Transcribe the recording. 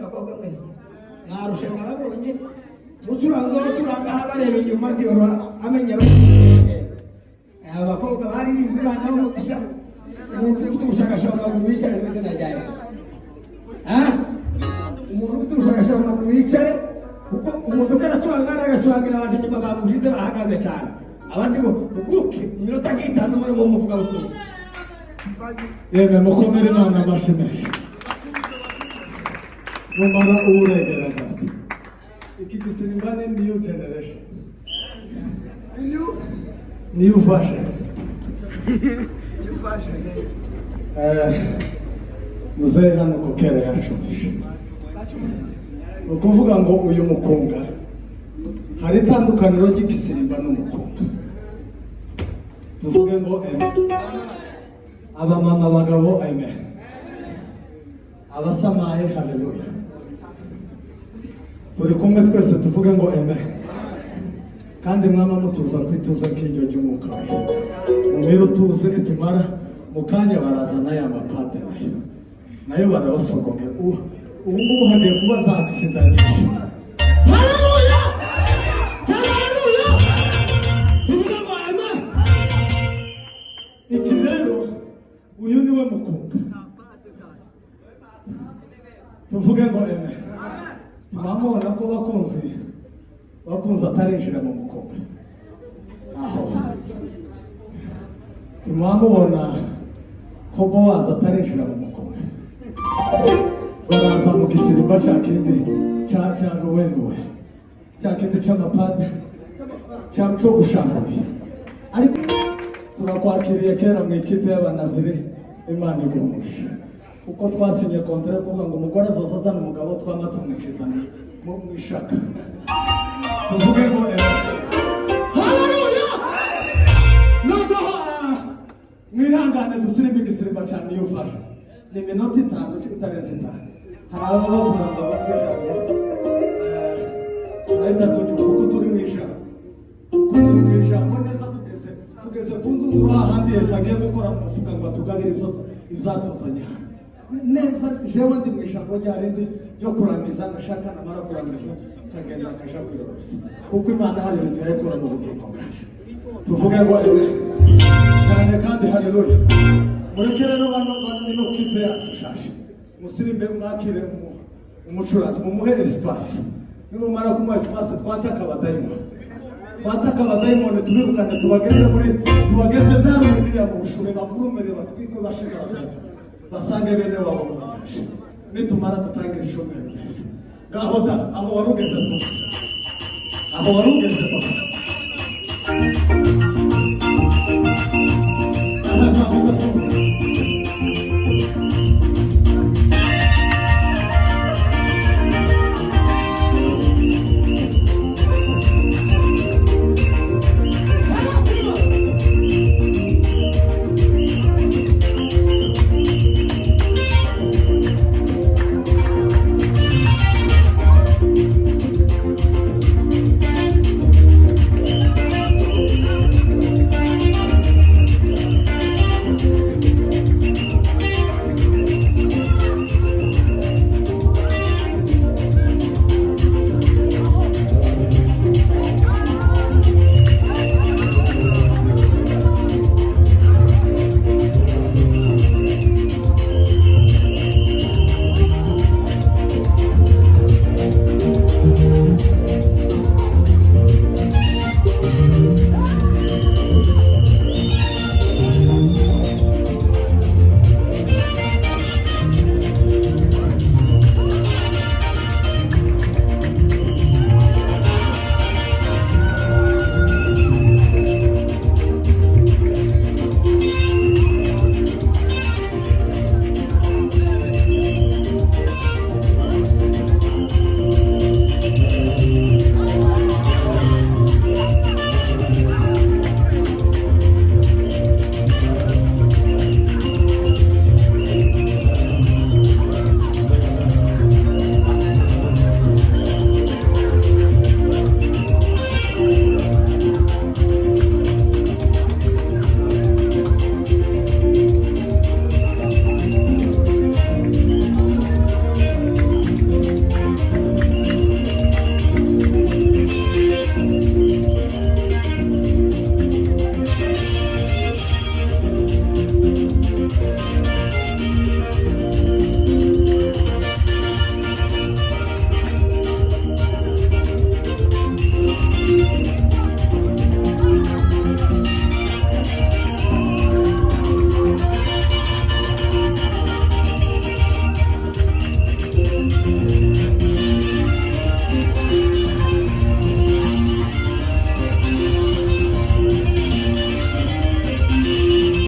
abakobwa mwese mwarushanwa nabonye ucuranga bareba inyuma byoro amenya abakobwa bari n'imvana umugisha umuntu ufite ubushakashatsi maguru wicare mu izina rya Yesu umuntu ufite ubushakashatsi maguru wicare kuko umuntu karacuranga agacurangira abantu inyuma bamushize bahagaze cyane abandi bo uguruke iminota nk'itanu muri mu muvuga butumwa yemwe mukomere Imana amashyi menshi mumara uregera gato iki gisimba ni new generation new fashion muzehe hano kokera yacumbije ni ukuvuga ngo uyu mukunga hari itandukaniro ry'igisimba n'umukunga tuvuge ngo abamama abagabo amen abasamaye haleluya turi kumwe twese tuvuge ngo amen kandi mwama mutuza kwituza nk'iryo ry'umwuka we mumira utuze nitumara mu kanya barazana ya mapade nayo barabasogongera ubu ngubu hagiye kuba za agisida nyinshi haleluya haleluya tuvuge ngo amen iki rero uyu ni we mukunga tuvuge ngo amen mwamubona ko bakunze atarinjira mu mukunga aho mwamubona ko Bowazi atarinjira mu mukunga baraza mu gisirimba cya kindi cya ruweruwe cya kindi cy'amapade cyo gushambuye ariko turakwakiriye kera mu ikipe y'abanaziri Imana igumugisha kuko twasinye kontra yo kuvuga ngo umugore azoza azana umugabo twama tumwishiza mu ishaka tuvuge ngo haleluya noneho mwihangane dusirimbe igisimba cyane iyo ufashe ni iminota 5 itarenze 5 hari abo bavuga ngo batijambo turahita kuko turi mu ijambo neza tugeze ku ndunduro ahandi Yesu agiye gukora mu mufuka ngo atugabire ibyatuzanye hano neza jewe ndi mu ijambo rya rindi ryo kurangiza nashaka namara kurangiza kagenda akaja kwirorosa kuko Imana hari ibintu yakora mu bugingo bwacu tuvuge ngo cyane kandi haleluya mureke rero bano no kipe yacu shashe musirimbe mwakire umucuranzi mumuhe espace nimumara kumuha espace twataka abadayimoni tubirukane tubageze ndaro mwiriya mu bushume bakurumere batwike bashikara basange bene wabo mu nyanja nitumara tutangira ishomero neza ngaho da aho warugeze papa